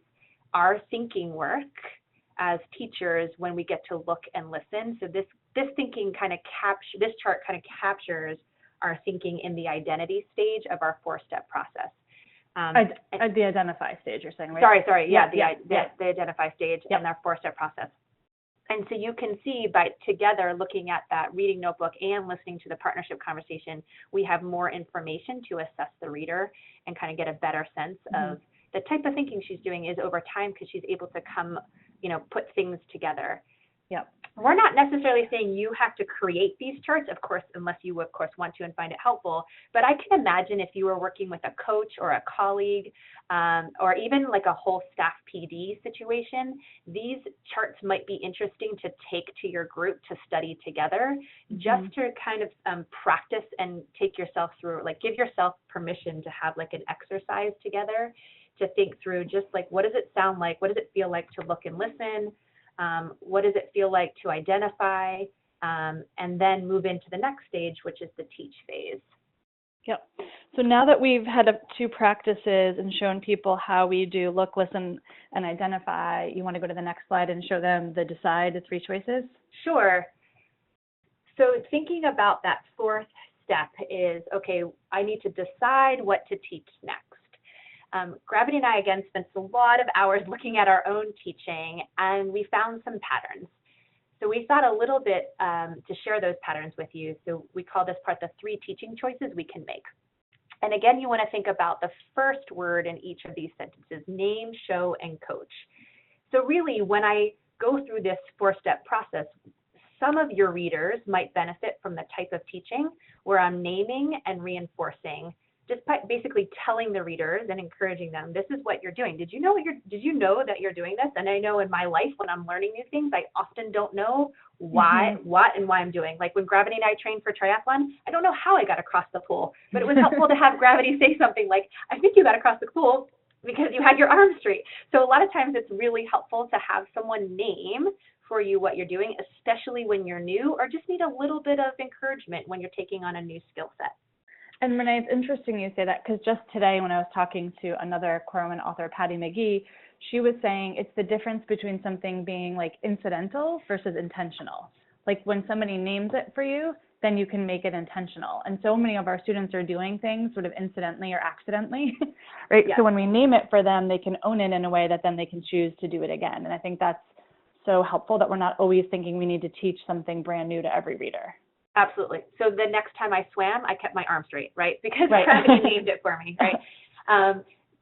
our thinking work as teachers when we get to look and listen. So this thinking this chart kind of captures our thinking in the identity stage of our 4-step process. At the identify stage, you're saying, right? Sorry. The identify stage and our 4-step process. And so you can see by together looking at that reading notebook and listening to the partnership conversation, we have more information to assess the reader and kind of get a better sense of the type of thinking she's doing is over time, because she's able to put things together. Yep. We're not necessarily saying you have to create these charts, of course, unless you, of course, want to and find it helpful. But I can imagine if you were working with a coach or a colleague, or even like a whole staff PD situation, these charts might be interesting to take to your group to study together, just to kind of practice and take yourself through, like give yourself permission to have like an exercise together to think through just like, what does it sound like? What does it feel like to look and listen? What does it feel like to identify, and then move into the next stage, which is the teach phase. Yep. So now that we've had 2 practices and shown people how we do look, listen, and identify, you want to go to the next slide and show them the decide, the 3 choices? Sure. So thinking about that 4th step is, okay, I need to decide what to teach next. Gravity and I, again, spent a lot of hours looking at our own teaching, and we found some patterns. So we thought a little bit to share those patterns with you. So we call this part the 3 teaching choices we can make. And again, you want to think about the first word in each of these sentences: name, show, and coach. So really, when I go through this 4-step process, some of your readers might benefit from the type of teaching where I'm naming and reinforcing, just by basically telling the readers and encouraging them, this is what you're doing. Did you know that you're doing this? And I know in my life when I'm learning new things, I often don't know why, what and why I'm doing. Like when Gravity and I trained for triathlon, I don't know how I got across the pool, but it was helpful to have Gravity say something like, I think you got across the pool because you had your arms straight. So a lot of times it's really helpful to have someone name for you what you're doing, especially when you're new or just need a little bit of encouragement when you're taking on a new skill set. And Renee, it's interesting you say that, because just today when I was talking to another Corwin author, Patty McGee, she was saying it's the difference between something being like incidental versus intentional. Like when somebody names it for you, then you can make it intentional. And so many of our students are doing things sort of incidentally or accidentally, right? Yeah. So when we name it for them, they can own it in a way that then they can choose to do it again. And I think that's so helpful, that we're not always thinking we need to teach something brand new to every reader. Absolutely. So the next time I swam, I kept my arm straight, right? Because Right. Gravity named it for me, right?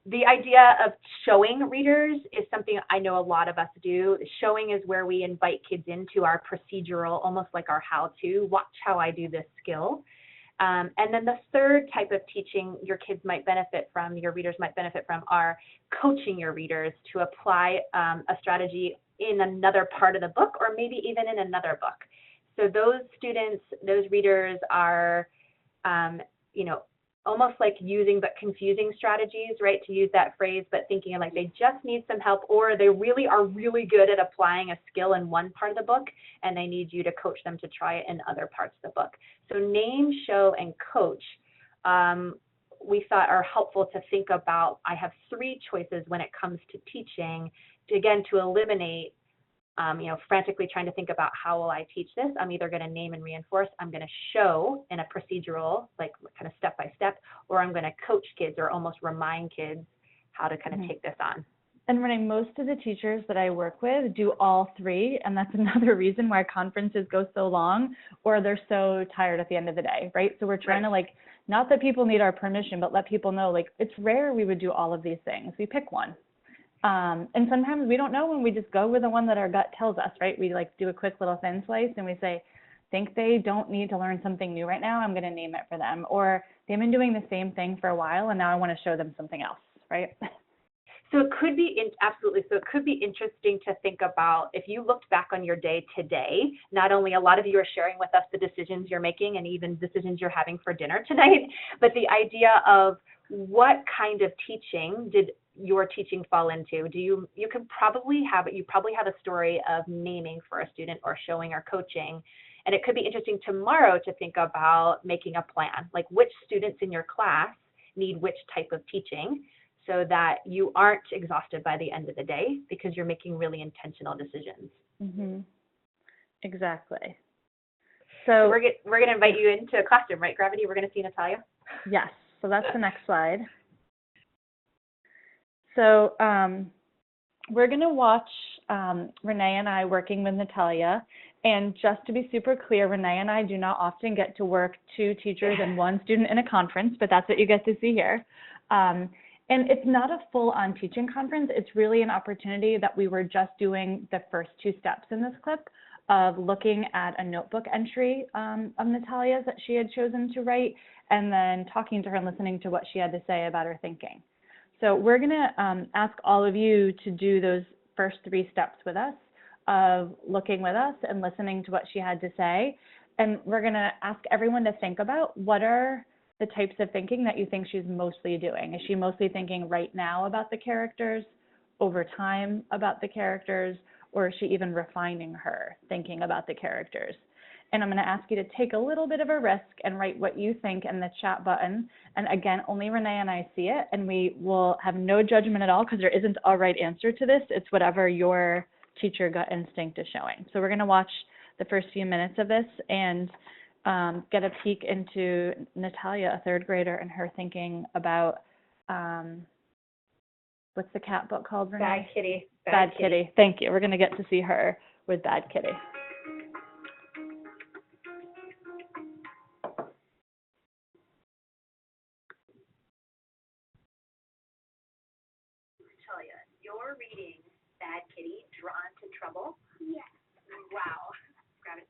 The idea of showing readers is something I know a lot of us do. Showing is where we invite kids into our procedural, almost like our how-to, watch how I do this skill. And then the third type of teaching your kids might benefit from, your readers might benefit from, are coaching your readers to apply a strategy in another part of the book, or maybe even in another book. So those students, those readers are, almost like using but confusing strategies, right? To use that phrase, but thinking like they just need some help, or they really are really good at applying a skill in one part of the book, and they need you to coach them to try it in other parts of the book. So name, show, and coach, we thought are helpful to think about. I have 3 choices when it comes to teaching, to eliminate frantically trying to think about how will I teach this. I'm either going to name and reinforce, I'm going to show in a procedural, like kind of step by step, or I'm going to coach kids or almost remind kids how to kind of take this on. And Renee, most of the teachers that I work with do all 3, and that's another reason why conferences go so long, or they're so tired at the end of the day, right? So we're trying to not that people need our permission, but let people know it's rare we would do all of these things. We pick one. And sometimes we don't know when we just go with the one that our gut tells us, right? We do a quick little thin slice and we say, think they don't need to learn something new right now, I'm going to name it for them. Or they've been doing the same thing for a while and now I want to show them something else, right? So it could be, absolutely, so it could be interesting to think about, if you looked back on your day today, not only a lot of you are sharing with us the decisions you're making and even decisions you're having for dinner tonight, but the idea of what kind of teaching did your teaching fall into? You probably have a story of naming for a student or showing or coaching. And it could be interesting tomorrow to think about making a plan, like which students in your class need which type of teaching, so that you aren't exhausted by the end of the day because you're making really intentional decisions. Mm-hmm. Exactly. So we're going to invite you into a classroom, right, Gravity? We're going to see Natalia? Yes. So that's the next slide. So we're going to watch Renee and I working with Natalia. And just to be super clear, Renee and I do not often get to work 2 teachers and 1 student in a conference, but that's what you get to see here. And it's not a full-on teaching conference. It's really an opportunity that we were just doing the first 2 steps in this clip of looking at a notebook entry of Natalia's that she had chosen to write, and then talking to her and listening to what she had to say about her thinking. So we're going to ask all of you to do those first 3 steps with us, of looking with us and listening to what she had to say. And we're going to ask everyone to think about what are the types of thinking that you think she's mostly doing. Is she mostly thinking right now about the characters, over time about the characters, or is she even refining her thinking about the characters? And I'm going to ask you to take a little bit of a risk and write what you think in the chat button. And again, only Renee and I see it, and we will have no judgment at all because there isn't a right answer to this. It's whatever your teacher gut instinct is showing. So we're going to watch the first few minutes of this and get a peek into Natalia, a 3rd grader, and her thinking about, what's the cat book called, Renee? Bad Kitty. Bad Kitty. Thank you. We're going to get to see her with Bad Kitty. Natalia, you're reading Bad Kitty, Drawn to Trouble? Yes. Wow. Grab it.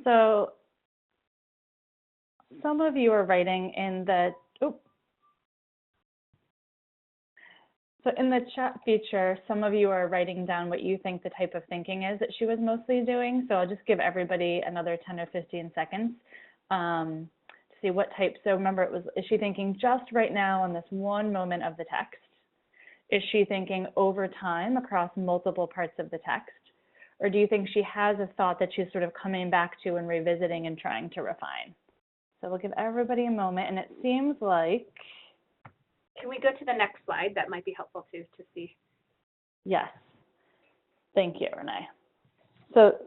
So some of you are writing in the, So in the chat feature, some of you are writing down what you think the type of thinking is that she was mostly doing. So I'll just give everybody another 10 or 15 seconds to see what type. So remember, is she thinking just right now on this one moment of the text? Is she thinking over time across multiple parts of the text? Or do you think she has a thought that she's sort of coming back to and revisiting and trying to refine? So we'll give everybody a moment, and it seems like... Can we go to the next slide? That might be helpful too, to see. Yes. Thank you, Renee. So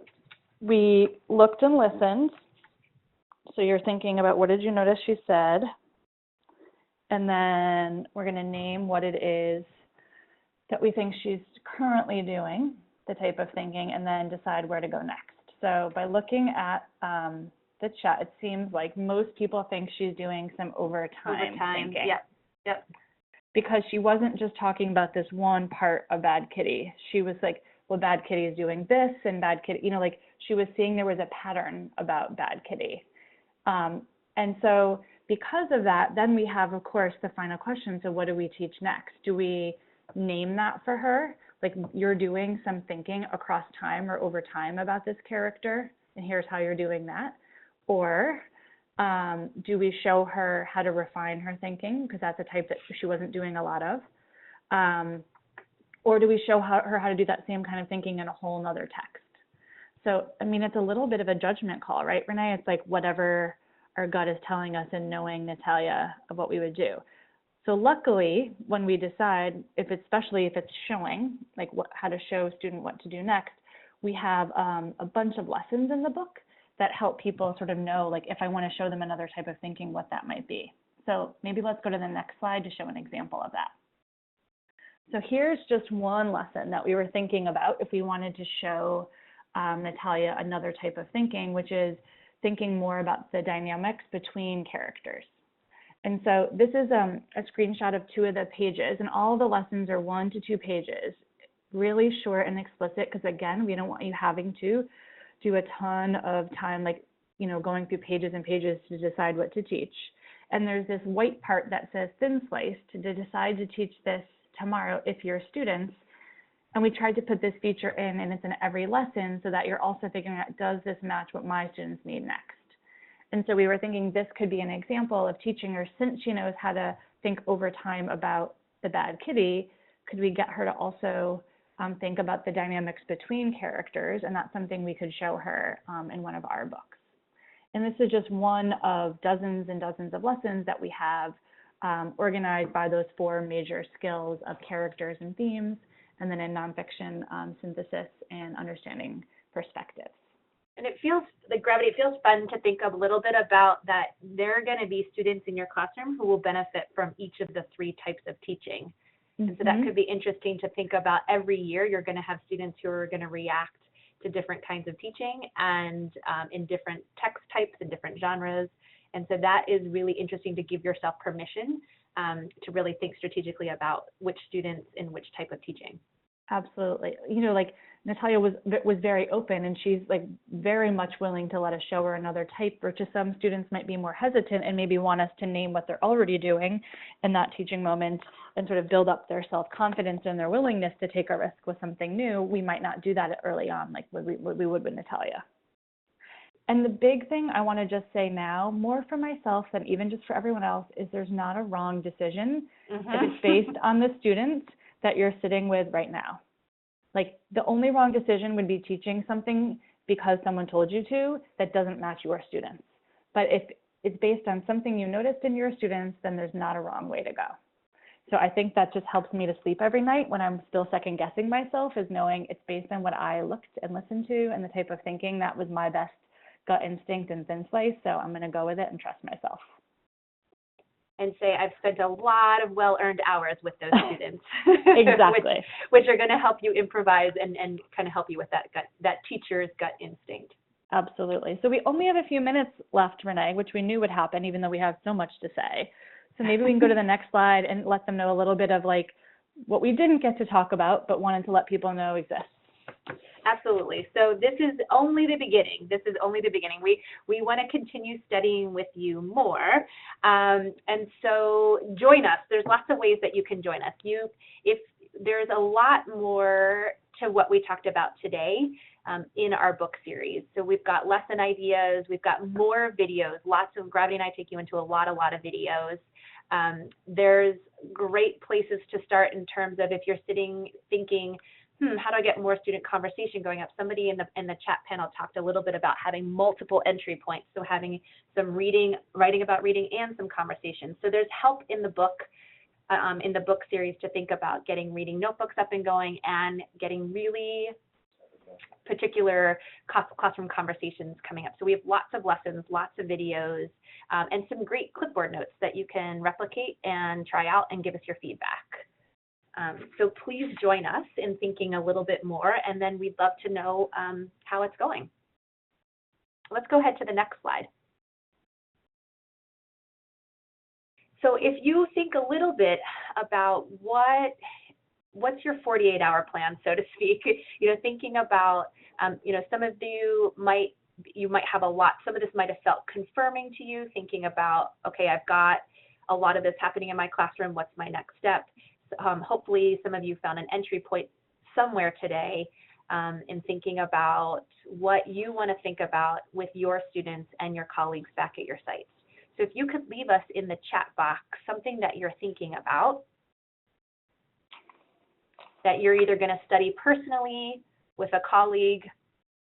we looked and listened. So you're thinking about what did you notice she said? And then we're going to name what it is that we think she's currently doing, the type of thinking, and then decide where to go next. So by looking at the chat, it seems like most people think she's doing some overtime thinking. Yep. Because she wasn't just talking about this one part of Bad Kitty. She was like, well, Bad Kitty is doing this, and Bad Kitty, you know, like she was seeing there was a pattern about Bad Kitty. And so because of that, then we have, of course, the final question. So what do we teach next? Do we name that for her? Like, you're doing some thinking across time or over time about this character, and here's how you're doing that. Or do we show her how to refine her thinking, because that's a type that she wasn't doing a lot of? Or do we show her how to do that same kind of thinking in a whole nother text? So, I mean, it's a little bit of a judgment call, right, Renee? It's like whatever our gut is telling us and knowing Natalia of what we would do. So luckily, when we decide, especially if it's showing, like how to show a student what to do next, we have a bunch of lessons in the book that help people sort of know, like, if I want to show them another type of thinking, what that might be. So maybe let's go to the next slide to show an example of that. So here's just one lesson that we were thinking about if we wanted to show Natalia another type of thinking, which is thinking more about the dynamics between characters. And so this is a screenshot of 2 of the pages, and all the lessons are 1 to 2 pages, really short and explicit, because again, we don't want you having to do a ton of time, like, you know, going through pages and pages to decide what to teach. And there's this white part that says thin sliced to decide to teach this tomorrow if you're students. And we tried to put this feature in, and it's in every lesson, so that you're also figuring out, does this match what my students need next? And so we were thinking this could be an example of teaching her, since she knows how to think over time about the Bad Kitty, could we get her to also think about the dynamics between characters? And that's something we could show her in one of our books. And this is just one of dozens and dozens of lessons that we have organized by those 4 major skills of characters and themes, and then in nonfiction, synthesis and understanding perspectives. And it feels like Gravity, it feels fun to think a little bit about that there are going to be students in your classroom who will benefit from each of the 3 types of teaching. Mm-hmm. And so that could be interesting to think about. Every year you're going to have students who are going to react to different kinds of teaching and in different text types and different genres. And so that is really interesting to give yourself permission to really think strategically about which students in which type of teaching. Absolutely. You know, like Natalia was very open, and she's like very much willing to let us show her another type, or to some students might be more hesitant and maybe want us to name what they're already doing in that teaching moment and sort of build up their self-confidence and their willingness to take a risk with something new. We might not do that early on like we would with Natalia. And the big thing I want to just say now, more for myself than even just for everyone else, is there's not a wrong decision if it's based on the students that you're sitting with right now. Like, the only wrong decision would be teaching something because someone told you to that doesn't match your students. But if it's based on something you noticed in your students, then there's not a wrong way to go. So I think that just helps me to sleep every night when I'm still second guessing myself, is knowing it's based on what I looked and listened to and the type of thinking that was my best gut instinct and thin slice. So I'm going to go with it and trust myself. And say, I've spent a lot of well-earned hours with those students. Exactly. which are going to help you improvise and kind of help you with that teacher's gut instinct. Absolutely. So we only have a few minutes left, Renee, which we knew would happen, even though we have so much to say. So maybe we can go to the next slide and let them know a little bit of like what we didn't get to talk about, but wanted to let people know exists. Absolutely. So this is only the beginning. This is only the beginning. We want to continue studying with you more. And so join us. There's lots of ways that you can join us. If there's a lot more to what we talked about today in our book series. So we've got lesson ideas. We've got more videos. Lots of Gravity and I take you into a lot of videos. There's great places to start in terms of if you're sitting thinking, how do I get more student conversation going up? Somebody in the chat panel talked a little bit about having multiple entry points, so having some reading, writing about reading, and some conversation. So there's help in the book series to think about getting reading notebooks up and going and getting really particular classroom conversations coming up. So we have lots of lessons, lots of videos, and some great clipboard notes that you can replicate and try out and give us your feedback. So please join us in thinking a little bit more, and then we'd love to know how it's going. Let's go ahead to the next slide. So if you think a little bit about what's your 48-hour plan, so to speak, thinking about, some of you might have a lot, some of this might have felt confirming to you, thinking about, okay, I've got a lot of this happening in my classroom, what's my next step? Hopefully some of you found an entry point somewhere today in thinking about what you want to think about with your students and your colleagues back at your sites. So if you could leave us in the chat box something that you're thinking about, that you're either going to study personally with a colleague,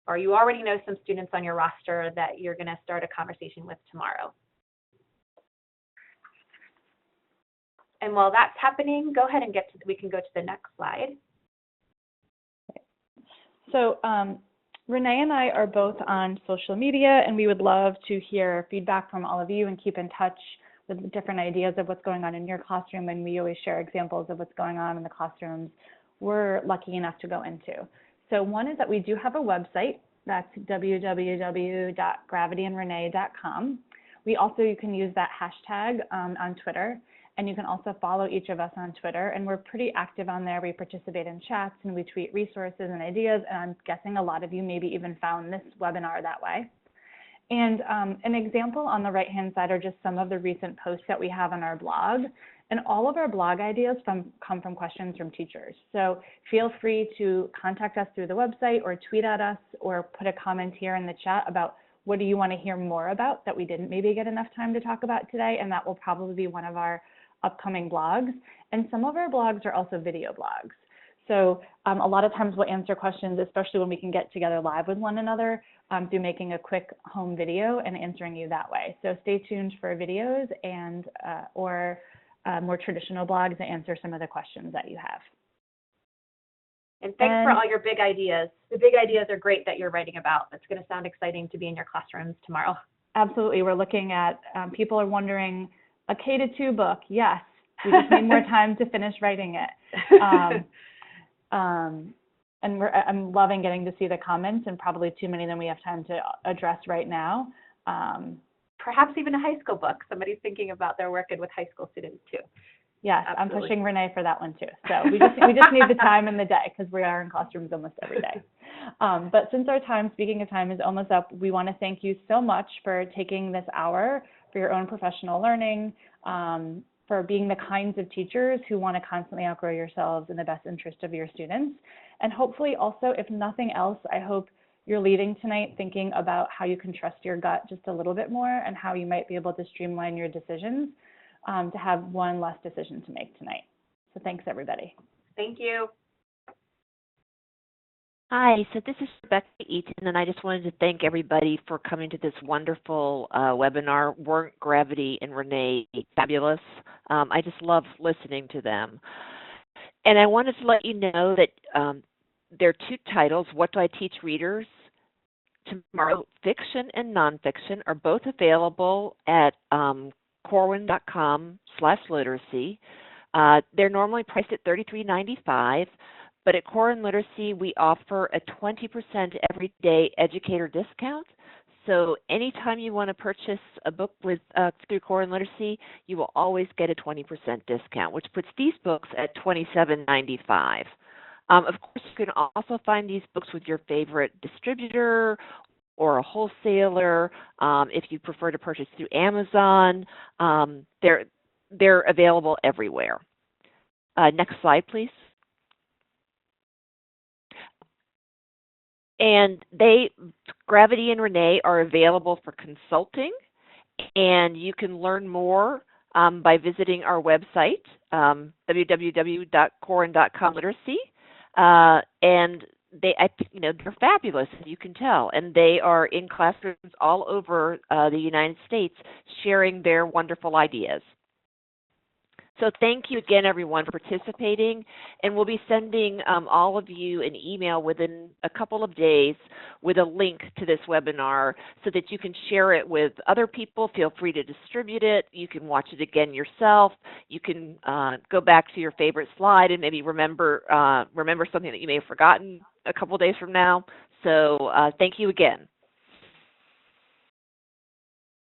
or you already know some students on your roster that you're going to start a conversation with tomorrow. And while that's happening, go ahead and we can go to the next slide. So Renee and I are both on social media, and we would love to hear feedback from all of you and keep in touch with different ideas of what's going on in your classroom. And we always share examples of what's going on in the classrooms we're lucky enough to go into. So one is that we do have a website. That's www.gravityandrenee.com. You can use that hashtag on Twitter. And you can also follow each of us on Twitter, and we're pretty active on there. We participate in chats, and we tweet resources and ideas, and I'm guessing a lot of you maybe even found this webinar that way. And an example on the right-hand side are just some of the recent posts that we have on our blog, and all of our blog ideas come from questions from teachers. So feel free to contact us through the website or tweet at us or put a comment here in the chat about what do you want to hear more about that we didn't maybe get enough time to talk about today, and that will probably be one of our upcoming blogs. And some of our blogs are also video blogs. So a lot of times we'll answer questions, especially when we can get together live with one another, through making a quick home video and answering you that way. So stay tuned for videos and or more traditional blogs that answer some of the questions that you have. And thanks for all your big ideas. The big ideas are great that you're writing about. It's going to sound exciting to be in your classrooms tomorrow. Absolutely. We're looking at, people are wondering, a K-2 book, yes. We just need more time to finish writing it. And I'm loving getting to see the comments, and probably too many than we have time to address right now. Perhaps even a high school book. Somebody's thinking about their working with high school students too. Yes, Absolutely. I'm pushing Renee for that one too. So we just need the time in the day, because we are in classrooms almost every day. But since our time, speaking of time, is almost up, we want to thank you so much for taking this hour for your own professional learning, for being the kinds of teachers who want to constantly outgrow yourselves in the best interest of your students. And hopefully also, if nothing else, I hope you're leaving tonight thinking about how you can trust your gut just a little bit more, and how you might be able to streamline your decisions to have one less decision to make tonight. So thanks, everybody. Thank you. Hi, so this is Rebecca Eaton, and I just wanted to thank everybody for coming to this wonderful webinar. Weren't Gravity and Renee fabulous? I just love listening to them. And I wanted to let you know that there are two titles, What Do I Teach Readers Tomorrow? Fiction and Nonfiction are both available at corwin.com/literacy. They're normally priced at $33.95. But at Corwin Literacy, we offer a 20% everyday educator discount. So anytime you want to purchase a book with through Corwin Literacy, you will always get a 20% discount, which puts these books at $27.95. Of course, you can also find these books with your favorite distributor or a wholesaler. If you prefer to purchase through Amazon, they're available everywhere. Next slide, please. And Gravity and Renee are available for consulting, and you can learn more by visiting our website, www.corwin.com/literacy. And they're fabulous, as you can tell, and they are in classrooms all over the United States sharing their wonderful ideas. So thank you again, everyone, for participating, and we'll be sending all of you an email within a couple of days with a link to this webinar so that you can share it with other people. Feel free to distribute it. You can watch it again yourself. You can go back to your favorite slide and maybe remember something that you may have forgotten a couple of days from now. So thank you again.